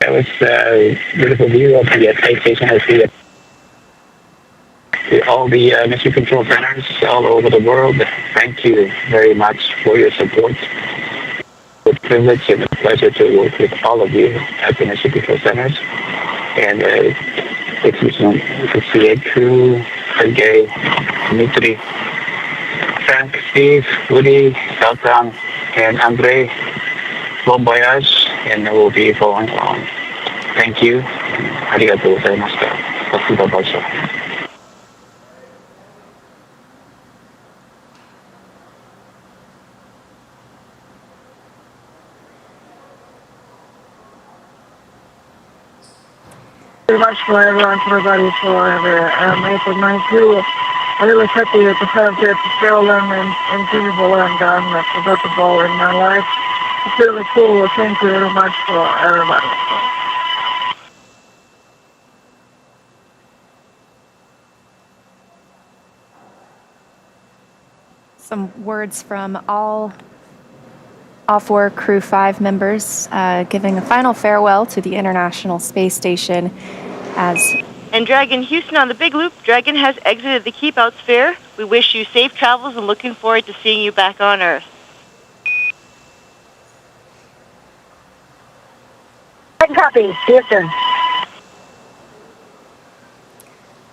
That was a beautiful view of the space station as we all the mission control centers all over the world. Thank you very much for your support. It's a privilege and a pleasure to work with all of you at the mission control centers. And Expedition 68 crew, Sergey, Dmitry, Frank, Steve, Woody, Sultan, and Andre. Bon voyage, and we'll be following along. Thank you. Arigatou gozaimashita. Spasibo большое.
Very much for everyone, for everybody, for April 9th crew. I'm really happy to have that stolen and beautiful and forgettable in my life. It's really cool. Thank you very much for everybody.
Some words from all four Crew-5 members giving a final farewell to the International Space Station.
And Dragon Houston on the Big Loop. Dragon has exited the Keep Out sphere. We wish you safe travels and looking forward to seeing you back on Earth.
Copy. Houston.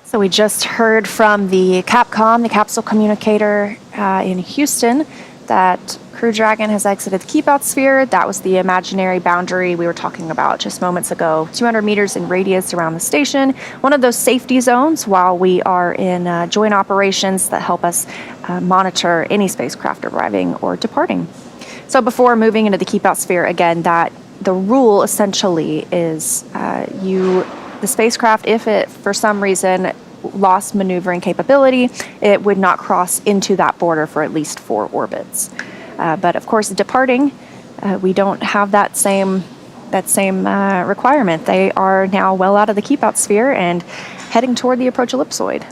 So we just heard from the Capcom, the capsule communicator in Houston, that Crew Dragon has exited the Keep Out sphere. That was the imaginary boundary we were talking about just moments ago. 200 meters in radius around the station. One of those safety zones while we are in joint operations that help us monitor any spacecraft arriving or departing. So before moving into the Keep Out sphere, again, that the rule essentially is the spacecraft, if it for some reason lost maneuvering capability, it would not cross into that border for at least 4 orbits. But of course, departing, we don't have that same requirement. They are now well out of the Keep Out sphere and heading toward the approach ellipsoid.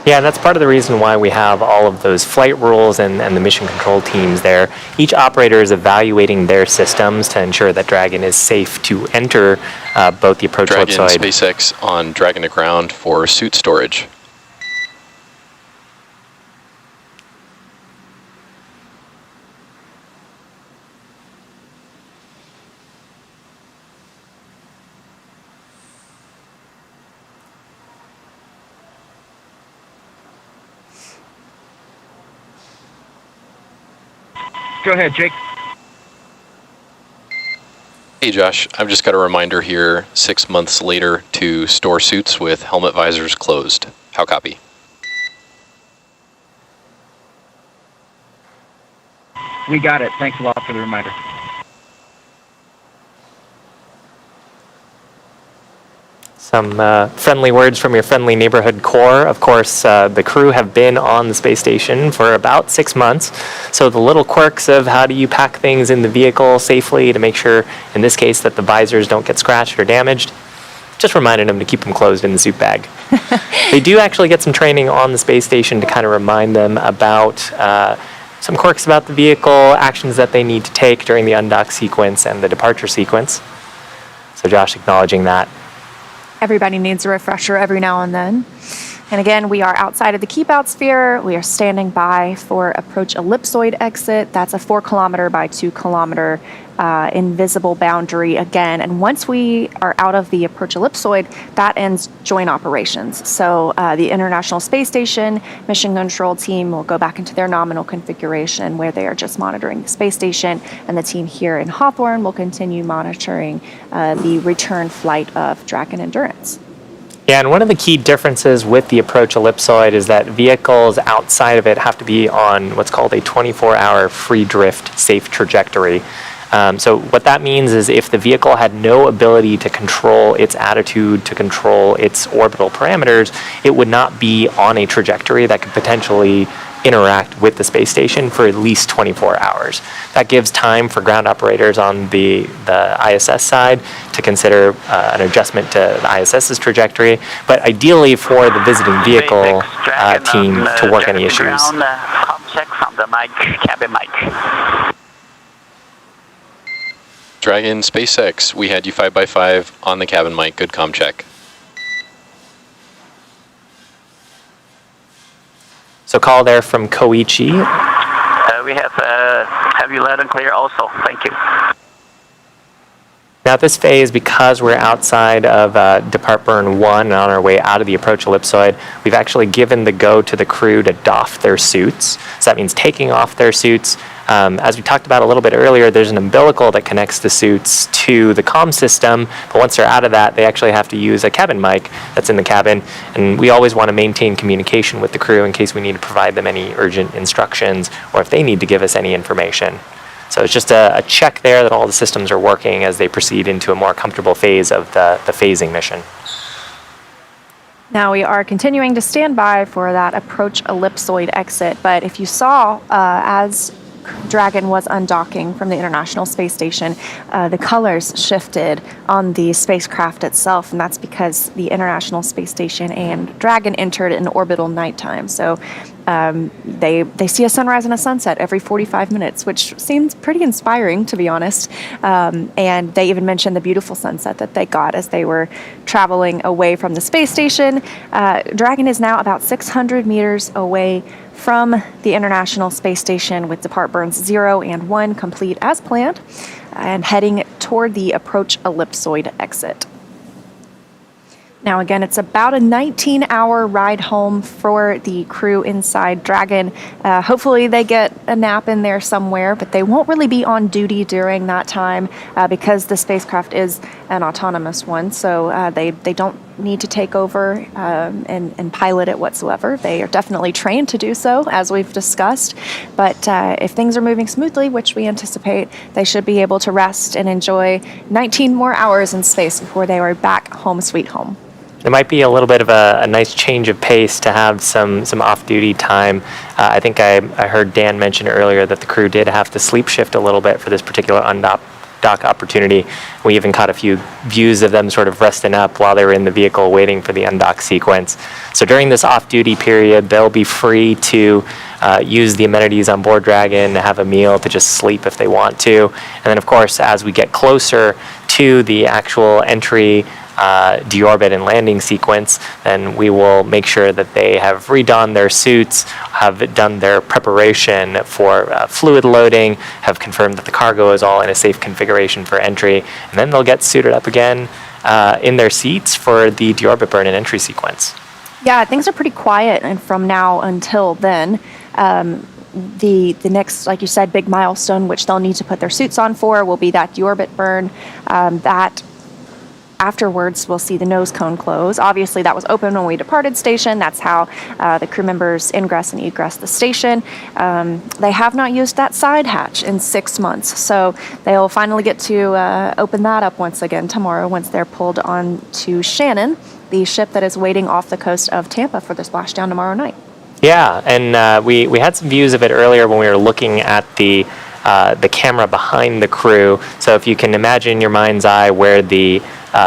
Yeah, and that's part of the reason why we have all of those flight rules and the mission control teams there. Each operator is evaluating their systems to ensure that Dragon is safe to enter both the approach
Dragon
ellipsoid.
SpaceX on Dragon to ground for suit storage.
Go ahead, Jake.
Hey Josh, I've just got a reminder here 6 months later to store suits with helmet visors closed. How copy?
We got it. Thanks a lot for the reminder.
Some friendly words from your friendly neighborhood core. Of course, the crew have been on the space station for about 6 months, so the little quirks of how do you pack things in the vehicle safely to make sure, in this case, that the visors don't get scratched or damaged, just reminded them to keep them closed in the suit bag. They do actually get some training on the space station to kind of remind them about some quirks about the vehicle, actions that they need to take during the undock sequence and the departure sequence. So Josh acknowledging that.
Everybody needs a refresher every now and then. And again, we are outside of the Keep Out sphere. We are standing by for approach ellipsoid exit. That's a 4 kilometer by 2 kilometer invisible boundary again. And once we are out of the approach ellipsoid, that ends joint operations. So the International Space Station mission control team will go back into their nominal configuration where they are just monitoring the space station, and the team here in Hawthorne will continue monitoring the return flight of Dragon Endurance.
Yeah, and one of the key differences with the approach ellipsoid is that vehicles outside of it have to be on what's called a 24-hour free drift safe trajectory. So what that means is if the vehicle had no ability to control its attitude, to control its orbital parameters, it would not be on a trajectory that could potentially interact with the space station for at least 24 hours. That gives time for ground operators on the ISS side to consider an adjustment to the ISS's trajectory, but ideally for the visiting vehicle team to work any issues.
Check from the mic, cabin mic.
Dragon SpaceX, we had you 5x5 on the cabin mic. Good comm check.
So call there from Koichi.
We have you loud and clear also. Thank you.
Now at this phase, because we're outside of Depart Burn 1 and on our way out of the approach ellipsoid, we've actually given the go to the crew to doff their suits. So that means taking off their suits. As we talked about a little bit earlier, there's an umbilical that connects the suits to the comm system, but once they're out of that, they actually have to use a cabin mic that's in the cabin, and we always want to maintain communication with the crew in case we need to provide them any urgent instructions or if they need to give us any information. So it's just a check there that all the systems are working as they proceed into a more comfortable phase of the phasing mission.
Now we are continuing to stand by for that approach ellipsoid exit, but if you saw as Dragon was undocking from the International Space Station, the colors shifted on the spacecraft itself, and that's because the International Space Station and Dragon entered in orbital nighttime. So they see a sunrise and a sunset every 45 minutes, which seems pretty inspiring, to be honest. And they even mentioned the beautiful sunset that they got as they were traveling away from the space station. Dragon is now about 600 meters away from the International Space Station, with depart burns 0 and 1 complete as planned, and heading toward the approach ellipsoid exit. Now, again, it's about a 19-hour ride home for the crew inside Dragon. Hopefully they get a nap in there somewhere, but they won't really be on duty during that time because the spacecraft is an autonomous one, so they don't need to take over and pilot it whatsoever. They are definitely trained to do so, as we've discussed. But if things are moving smoothly, which we anticipate, they should be able to rest and enjoy 19 more hours in space before they are back home sweet home.
It might be a little bit of a nice change of pace to have some off-duty time. I think I heard Dan mention earlier that the crew did have to sleep shift a little bit for this particular undock opportunity. We even caught a few views of them sort of resting up while they were in the vehicle waiting for the undock sequence. So during this off-duty period, they'll be free to use the amenities on board Dragon, have a meal, to just sleep if they want to. And then, of course, as we get closer to the actual entry, deorbit and landing sequence, then we will make sure that they have redonned their suits, have done their preparation for fluid loading, have confirmed that the cargo is all in a safe configuration for entry, and then they'll get suited up again in their seats for the deorbit burn and entry sequence.
Yeah, things are pretty quiet, and from now until then, the next, like you said, big milestone, which they'll need to put their suits on for, will be that deorbit burn. That afterwards, we'll see the nose cone close. Obviously, that was open when we departed station. That's how the crew members ingress and egress the station. They have not used that side hatch in 6 months, so they'll finally get to open that up once again tomorrow once they're pulled on to Shannon, the ship that is waiting off the coast of Tampa for the splashdown tomorrow night. Yeah, and we had some views of it earlier when we were looking at the camera behind the crew. So if you can imagine in your mind's eye where the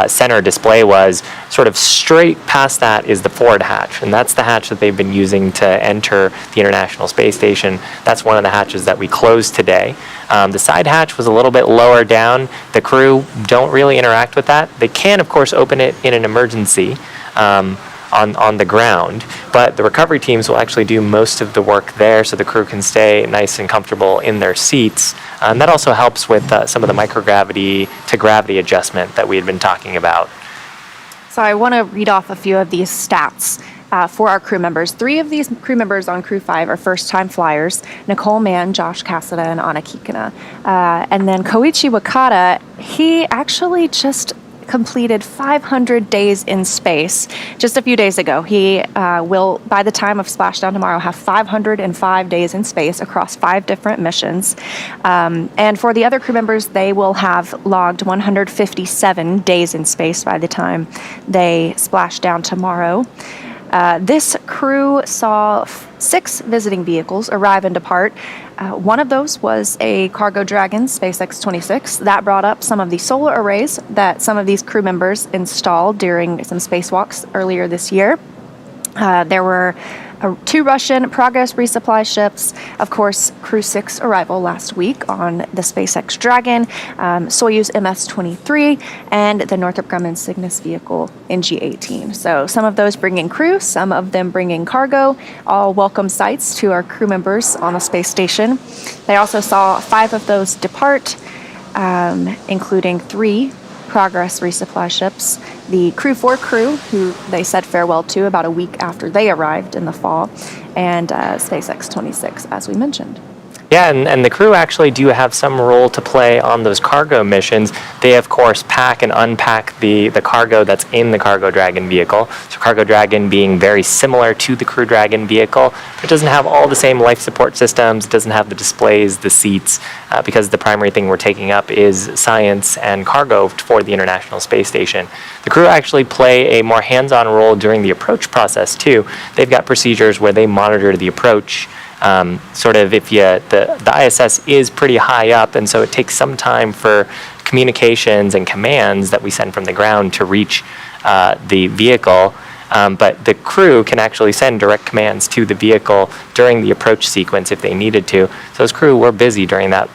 center display was, sort of straight past that is the forward hatch, and that's the hatch that they've been using to enter the International Space Station. That's one of the hatches that we closed today. The side hatch was a little bit lower down. The crew don't really interact with that. They can, of course, open it in an emergency on the ground, but the recovery teams will actually do most of the work there, so the crew can stay nice and comfortable in their seats. And that also helps with some of the microgravity to gravity adjustment that we had been talking about. So I want to read off a few of these stats for our crew members. 3 of these crew members on Crew-5 are first-time flyers: Nicole Mann, Josh Cassada, and Anna Kikina. And then Koichi Wakata, he actually just completed 500 days in space just a few days ago. He will, by the time of splashdown tomorrow, have 505 days in space across 5 different missions. And for the other crew members, they will have logged 157 days in space by the time they splash down tomorrow. This crew saw 6 visiting vehicles arrive and depart. One of those was a Cargo Dragon SpaceX 26. That brought up some of the solar arrays that some of these crew members installed during some spacewalks earlier this year. There were 2 Russian Progress resupply ships, of course, Crew-6 arrival last week on the SpaceX Dragon, Soyuz MS-23, and the Northrop Grumman Cygnus vehicle NG-18. So some of those bringing crew, some of them bringing cargo, all welcome sights to our crew members on the space station. They also saw 5 of those depart, including 3 Progress resupply ships, the Crew-4 crew, who they said farewell to about a week after they arrived in the fall, and SpaceX 26, as we mentioned. Yeah, and the crew actually do have some role to play on those cargo missions. They, of course, pack and unpack the cargo that's in the Cargo Dragon vehicle. So Cargo Dragon being very similar to the Crew Dragon vehicle. It doesn't have all the same life support systems. It doesn't have the displays, the seats, because the primary thing we're taking up is science and cargo for the International Space Station. The crew actually play a more hands-on role during the approach process, too. They've got procedures where they monitor the approach
sort of if the ISS is pretty high up, and so it takes some time for communications and commands that we send from the ground to reach the vehicle. But the crew can actually send direct commands to the vehicle during the approach sequence if they needed to. So those crew were busy during that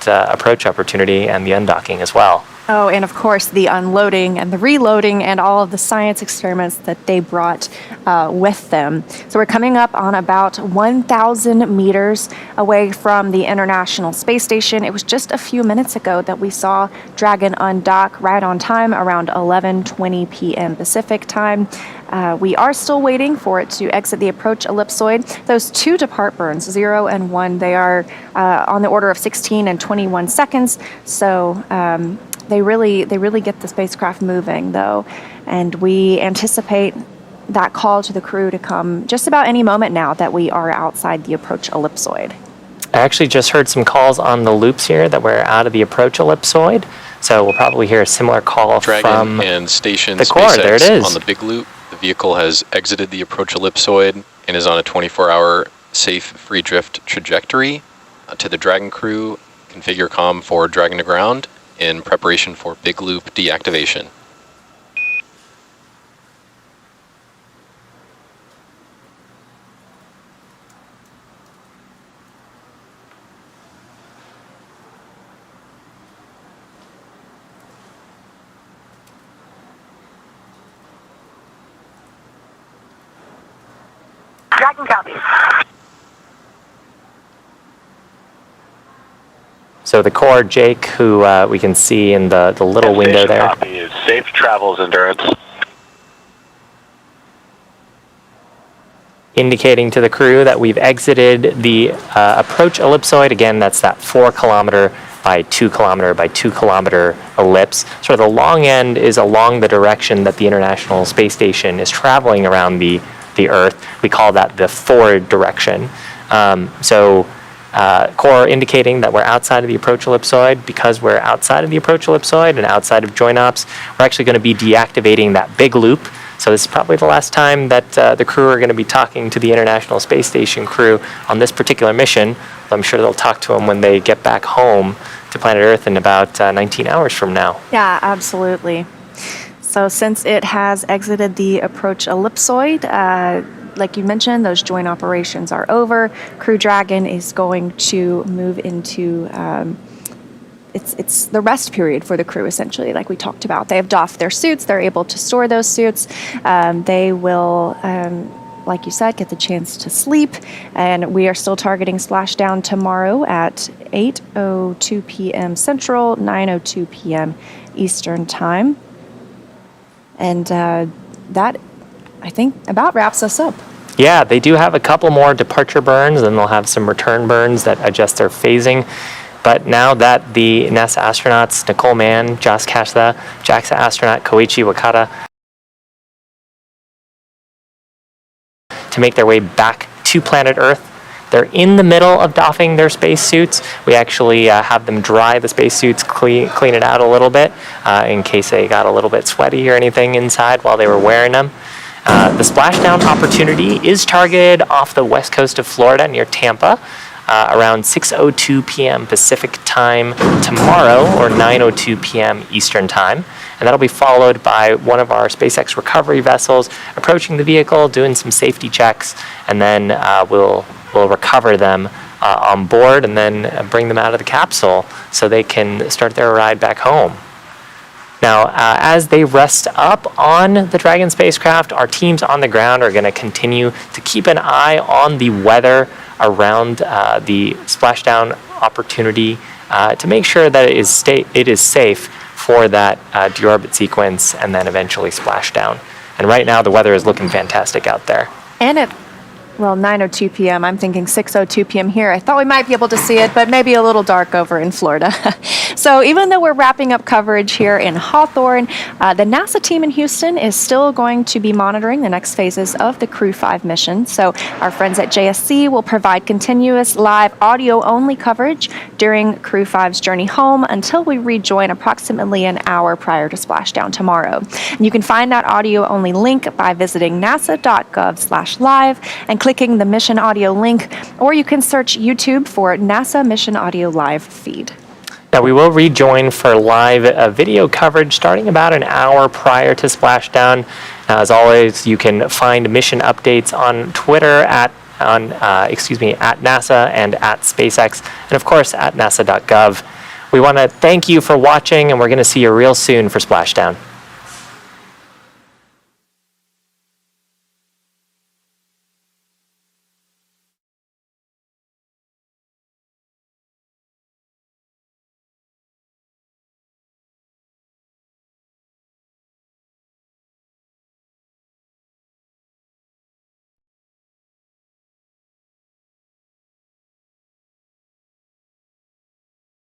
approach opportunity and the undocking as well.
Oh, and of course, the unloading and the reloading and all of the science experiments that they brought with them. So we're coming up on about 1,000 meters away from the International Space Station. It was just a few minutes ago that we saw Dragon undock right on time, around 11:20 p.m. Pacific time. We are still waiting for it to exit the approach ellipsoid. Those two depart burns, 0 and 1, they are on the order of 16 and 21 seconds. So they really get the spacecraft moving, though, and we anticipate that call to the crew to come just about any moment now that we are outside the approach ellipsoid.
I actually just heard some calls on the loops here that we're out of the approach ellipsoid, so we'll probably hear a similar call
Dragon
from
and Station
the core.
SpaceX
there it is.
On the big loop. The vehicle has exited the approach ellipsoid and is on a 24-hour safe free drift trajectory. To the Dragon crew, configure comm for Dragon to ground in preparation for big loop deactivation.
Dragon copy.
So the core, Jake, who we can see in the little window there.
Copy is safe travels, Endurance.
Indicating to the crew that we've exited the approach ellipsoid. Again, that's that 4 kilometer by 2 kilometer by 2 kilometer ellipse. Sort of the long end is along the direction that the International Space Station is traveling around the Earth. We call that the forward direction. Core indicating that we're outside of the approach ellipsoid. Because we're outside of the approach ellipsoid and outside of join ops, we're actually going to be deactivating that big loop. So this is probably the last time that the crew are going to be talking to the International Space Station crew on this particular mission. I'm sure they'll talk to them when they get back home to planet Earth in about 19 hours from now.
Yeah, absolutely. So since it has exited the approach ellipsoid, like you mentioned, those joint operations are over. Crew Dragon is going to move into it's the rest period for the crew, essentially, like we talked about. They have doffed their suits. They're able to store those suits. They will, like you said, get the chance to sleep. And we are still targeting splashdown tomorrow at 8:02 p.m. Central, 9:02 p.m. Eastern Time. And that, I think, about wraps us up.
Yeah, they do have a couple more departure burns, and they'll have some return burns that adjust their phasing. But now that the NASA astronauts, Nicole Mann, Josh Kashla, JAXA astronaut Koichi Wakata, to make their way back to planet Earth, they're in the middle of doffing their spacesuits. We actually have them dry the spacesuits, clean it out a little bit in case they got a little bit sweaty or anything inside while they were wearing them. The splashdown opportunity is targeted off the west coast of Florida near Tampa around 6:02 p.m. Pacific time tomorrow, or 9:02 p.m. Eastern time. And that'll be followed by one of our SpaceX recovery vessels approaching the vehicle, doing some safety checks, and then we'll recover them on board and then bring them out of the capsule so they can start their ride back home. Now, as they rest up on the Dragon spacecraft, our teams on the ground are going to continue to keep an eye on the weather around the splashdown opportunity to make sure that it is safe for that deorbit sequence and then eventually splashdown. And right now, the weather is looking fantastic out there.
And at 9:02 p.m. I'm thinking 6:02 p.m. here. I thought we might be able to see it, but maybe a little dark over in Florida. So even though we're wrapping up coverage here in Hawthorne, the NASA team in Houston is still going to be monitoring the next phases of the Crew-5 mission. So our friends at JSC will provide continuous live audio-only coverage during Crew-5's journey home until we rejoin approximately an hour prior to splashdown tomorrow. And you can find that audio-only link by visiting nasa.gov/live and click clicking the Mission Audio link, or you can search YouTube for NASA Mission Audio Live feed.
Now, we will rejoin for live video coverage starting about an hour prior to splashdown. As always, you can find mission updates on Twitter at NASA and at SpaceX, and of course at nasa.gov. We want to thank you for watching, and we're going to see you real soon for Splashdown.